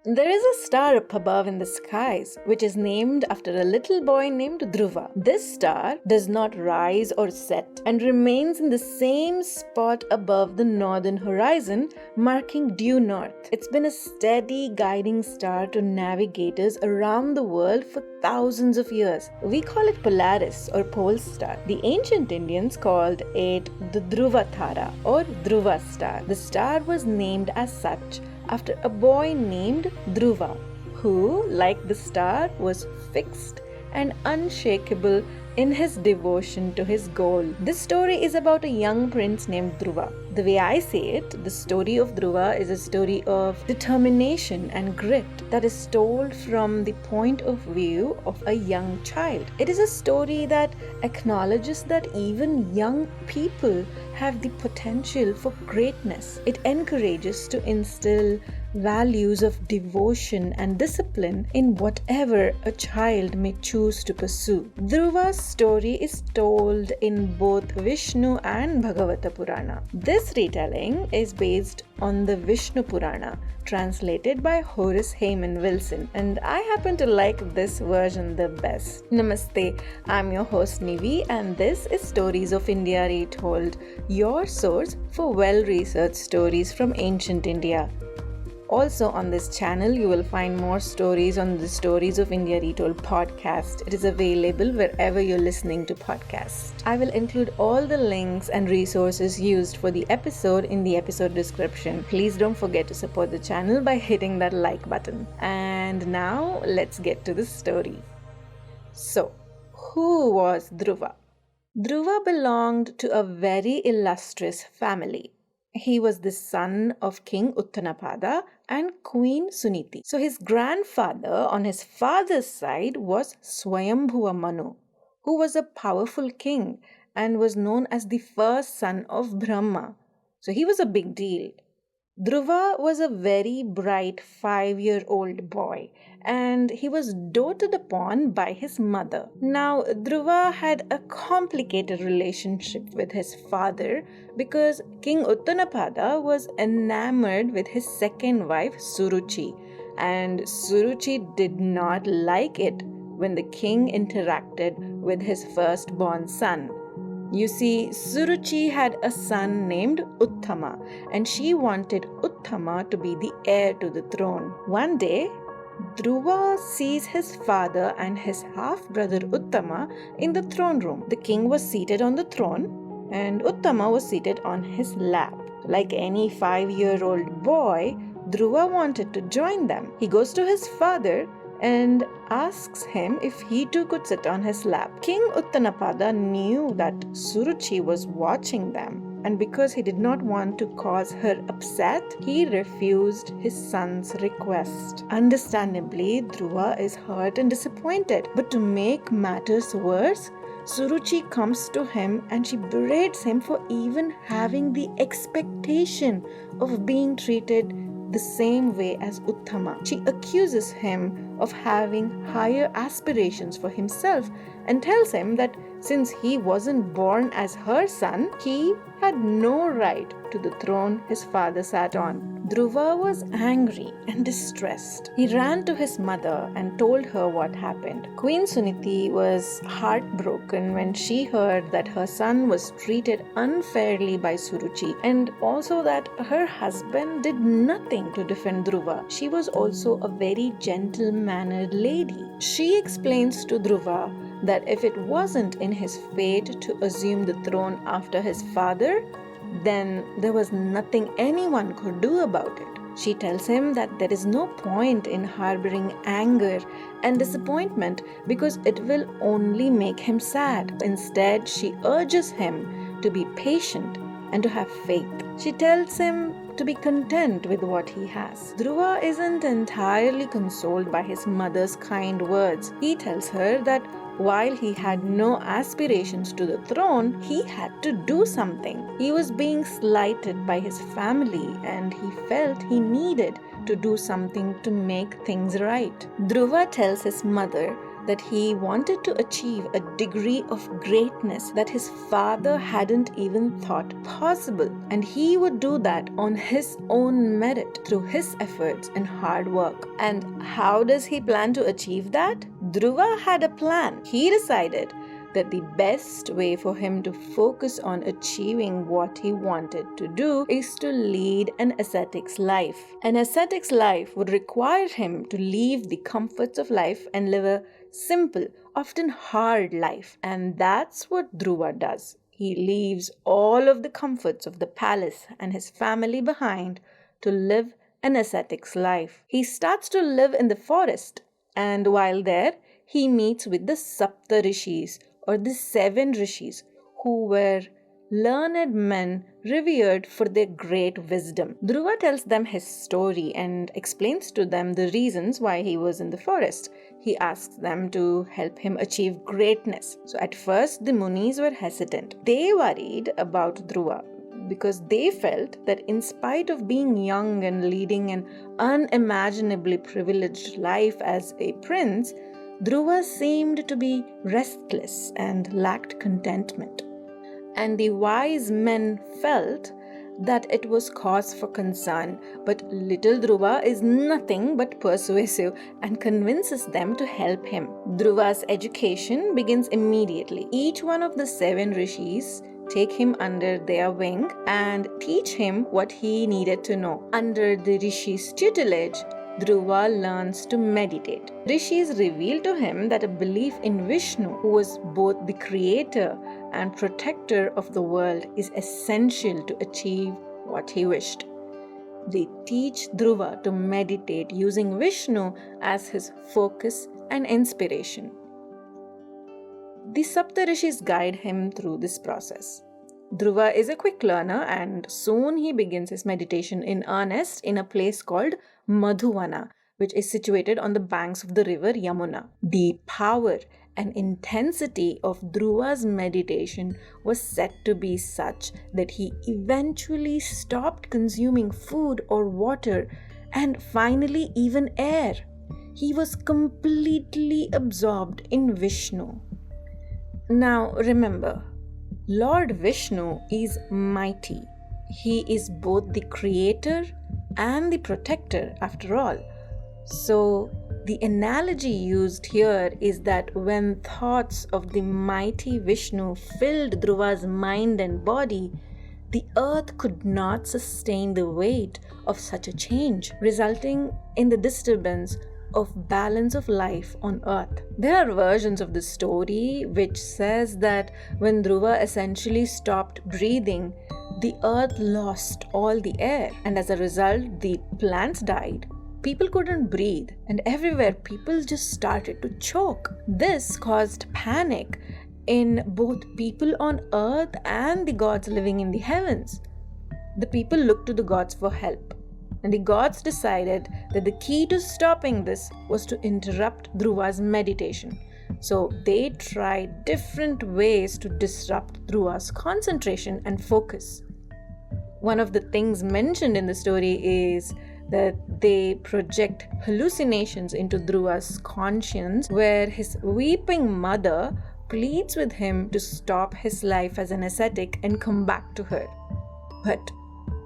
There is a star up above in the skies, which is named after a little boy named Dhruva. This star does not rise or set and remains in the same spot above the northern horizon, marking due north. It's been a steady guiding star to navigators around the world for thousands of years. We call it Polaris or pole star. The ancient Indians called it the Dhruva Tara or Dhruva star. The star was named as such after a boy named Dhruva, who, like the star, was fixed and unshakable in his devotion to his goal. This story is about a young prince named Dhruva. The way I see it, the story of Dhruva is a story of determination and grit that is told from the point of view of a young child. It is a story that acknowledges that even young people have the potential for greatness. It encourages to instill values of devotion and discipline in whatever a child may choose to pursue. Dhruva's story is told in both Vishnu and Bhagavata Purana. This retelling is based on the Vishnu Purana, translated by Horace Hayman Wilson, and I happen to like this version the best. Namaste, I'm your host Nivi, and this is Stories of India Retold, your source for well-researched stories from ancient India. Also on this channel, you will find more stories on the Stories of India Retold podcast. It is available wherever you're listening to podcasts. I will include all the links and resources used for the episode in the episode description. Please don't forget to support the channel by hitting that like button. And now let's get to the story. So, who was Dhruva? Dhruva belonged to a very illustrious family. He was the son of King Uttanapada and Queen Suniti. So his grandfather on his father's side was Swayambhuva Manu, who was a powerful king and was known as the first son of Brahma. So he was a big deal. Dhruva was a very bright 5-year-old boy, and he was doted upon by his mother. Now, Dhruva had a complicated relationship with his father because King Uttanapada was enamored with his second wife Suruchi, and Suruchi did not like it when the king interacted with his firstborn son. You see, Suruchi had a son named Uttama, and she wanted Uttama to be the heir to the throne. One day, Dhruva sees his father and his half-brother Uttama in the throne room. The king was seated on the throne, and Uttama was seated on his lap. Like any 5-year-old boy, Dhruva wanted to join them. He goes to his father and asks him if he too could sit on his lap. King Uttanapada knew that Suruchi was watching them, and because he did not want to cause her upset, he refused his son's request. Understandably, Dhruva is hurt and disappointed, but to make matters worse, Suruchi comes to him and she berates him for even having the expectation of being treated the same way as Uttama. She accuses him of having higher aspirations for himself and tells him that since he wasn't born as her son, he had no right to the throne his father sat on. Dhruva was angry and distressed. He ran to his mother and told her what happened. Queen Suniti was heartbroken when she heard that her son was treated unfairly by Suruchi, and also that her husband did nothing to defend Dhruva. She was also a very gentle-mannered lady. She explains to Dhruva that if it wasn't in his fate to assume the throne after his father, then there was nothing anyone could do about it. She tells him that there is no point in harboring anger and disappointment because it will only make him sad. Instead, she urges him to be patient and to have faith. She tells him to be content with what he has. Dhruva isn't entirely consoled by his mother's kind words. He tells her that while he had no aspirations to the throne, he had to do something. He was being slighted by his family and he felt he needed to do something to make things right. Dhruva tells his mother that he wanted to achieve a degree of greatness that his father hadn't even thought possible. And he would do that on his own merit through his efforts and hard work. And how does he plan to achieve that? Dhruva had a plan. He decided that the best way for him to focus on achieving what he wanted to do is to lead an ascetic's life. An ascetic's life would require him to leave the comforts of life and live a simple, often hard life. And that's what Dhruva does. He leaves all of the comforts of the palace and his family behind to live an ascetic's life. He starts to live in the forest, and while there, he meets with the Saptha Rishis, or the 7 Rishis, who were learned men revered for their great wisdom. Dhruva tells them his story and explains to them the reasons why he was in the forest. He asks them to help him achieve greatness. So at first, the Munis were hesitant. They worried about Dhruva because they felt that in spite of being young and leading an unimaginably privileged life as a prince, Dhruva seemed to be restless and lacked contentment. And the wise men felt that it was cause for concern, but little Dhruva is nothing but persuasive and convinces them to help him. Dhruva's education begins immediately. Each one of the 7 Rishis take him under their wing and teach him what he needed to know. Under the Rishi's tutelage, Dhruva learns to meditate. Rishis reveal to him that a belief in Vishnu, who was both the creator and protector of the world, is essential to achieve what he wished. They teach Dhruva to meditate using Vishnu as his focus and inspiration. The Sapta Rishis guide him through this process. Dhruva is a quick learner, and soon he begins his meditation in earnest in a place called Madhuvana, which is situated on the banks of the river Yamuna. The power and intensity of Dhruva's meditation was said to be such that he eventually stopped consuming food or water and finally even air. He was completely absorbed in Vishnu. Now remember, Lord Vishnu is mighty. He is both the creator and the protector after all. So the analogy used here is that when thoughts of the mighty Vishnu filled Dhruva's mind and body, the earth could not sustain the weight of such a change, resulting in the disturbance of balance of life on earth. There are versions of the story which says that when Dhruva essentially stopped breathing, the earth lost all the air, and as a result the plants died. People couldn't breathe, and everywhere people just started to choke. This caused panic in both people on earth and the gods living in the heavens. The people looked to the gods for help, and the gods decided that the key to stopping this was to interrupt Dhruva's meditation. So they tried different ways to disrupt Dhruva's concentration and focus. One of the things mentioned in the story is that they project hallucinations into Dhruva's conscience, where his weeping mother pleads with him to stop his life as an ascetic and come back to her. But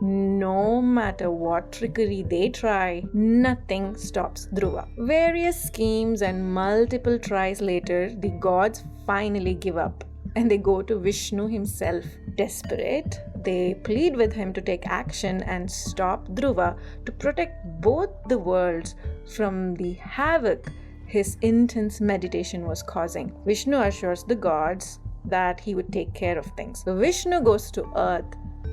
no matter what trickery they try, nothing stops Dhruva. Various schemes and multiple tries later, the gods finally give up and they go to Vishnu himself. Desperate, they plead with him to take action and stop Dhruva to protect both the worlds from the havoc his intense meditation was causing. Vishnu assures the gods that he would take care of things. So Vishnu goes to earth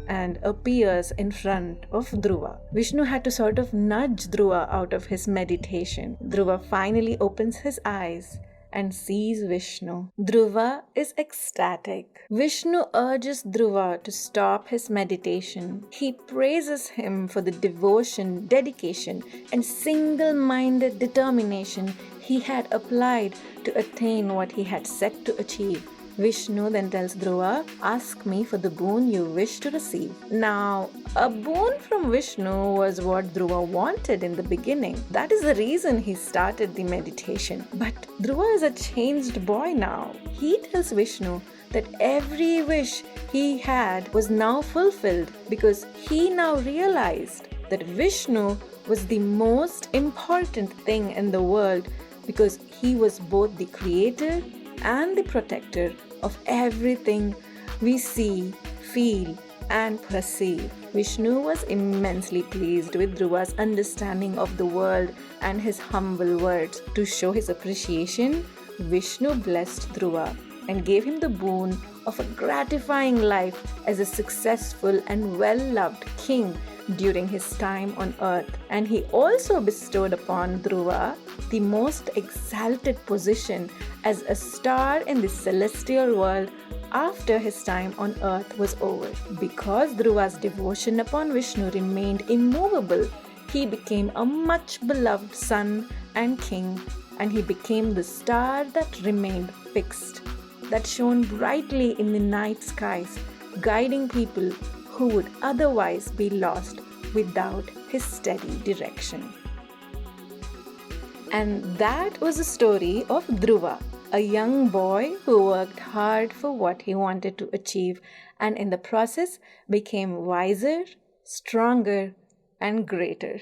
and appears in front of Dhruva. Vishnu had to sort of nudge Dhruva out of his meditation. Dhruva finally opens his eyes and sees Vishnu. Dhruva is ecstatic. Vishnu urges Dhruva to stop his meditation. He praises him for the devotion, dedication, and single-minded determination he had applied to attain what he had set to achieve. Vishnu then tells Dhruva, ask me for the boon you wish to receive. Now, a boon from Vishnu was what Dhruva wanted in the beginning. That is the reason he started the meditation. But Dhruva is a changed boy now. He tells Vishnu that every wish he had was now fulfilled because he now realized that Vishnu was the most important thing in the world because he was both the creator and the protector of everything we see, feel, and perceive. Vishnu was immensely pleased with Dhruva's understanding of the world and his humble words. To show his appreciation, Vishnu blessed Dhruva and gave him the boon of a gratifying life as a successful and well-loved king during his time on earth. And he also bestowed upon Dhruva the most exalted position as a star in the celestial world after his time on earth was over. Because Dhruva's devotion upon Vishnu remained immovable, he became a much beloved son and king, and he became the star that remained fixed, that shone brightly in the night skies, guiding people who would otherwise be lost without his steady direction. And that was the story of Dhruva, a young boy who worked hard for what he wanted to achieve and in the process became wiser, stronger, and greater.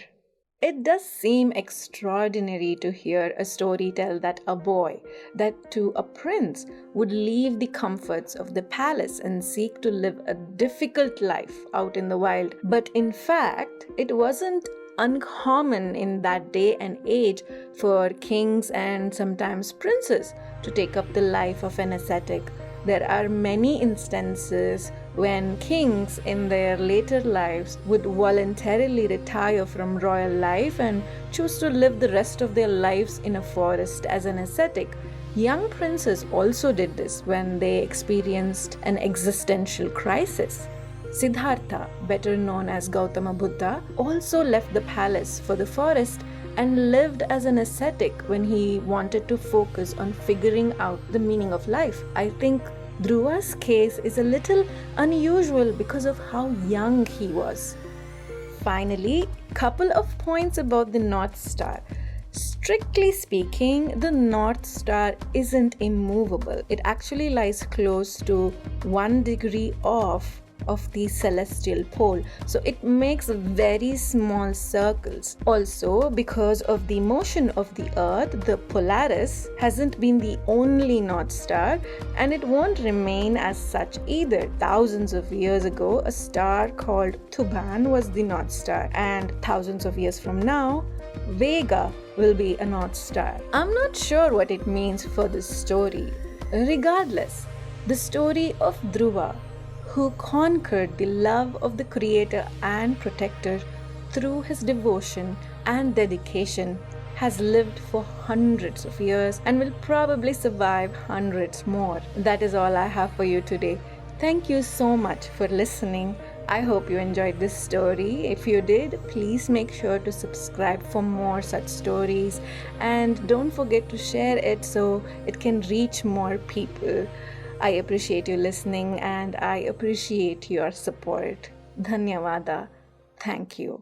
It does seem extraordinary to hear a story tell that a boy, that too a prince, would leave the comforts of the palace and seek to live a difficult life out in the wild. But in fact, it wasn't uncommon in that day and age for kings and sometimes princes to take up the life of an ascetic. There are many instances when kings in their later lives would voluntarily retire from royal life and choose to live the rest of their lives in a forest as an ascetic. Young princes also did this when they experienced an existential crisis. Siddhartha, better known as Gautama Buddha, also left the palace for the forest and lived as an ascetic when he wanted to focus on figuring out the meaning of life. I think Dhruva's case is a little unusual because of how young he was. Finally, couple of points about the North Star. Strictly speaking, the North Star isn't immovable. It actually lies close to 1 degree off of the celestial pole, so it makes very small circles. Also, because of the motion of the earth, the Polaris hasn't been the only North Star, and it won't remain as such either. Thousands of years ago, a star called Thuban was the North Star, and thousands of years from now, Vega will be a North Star. I'm not sure what it means for this story. Regardless, the story of Dhruva, who conquered the love of the Creator and Protector through his devotion and dedication, has lived for hundreds of years and will probably survive hundreds more. That is all I have for you today. Thank you so much for listening. I hope you enjoyed this story. If you did, please make sure to subscribe for more such stories, and don't forget to share it so it can reach more people. I appreciate you listening and I appreciate your support. Dhanyavada. Thank you.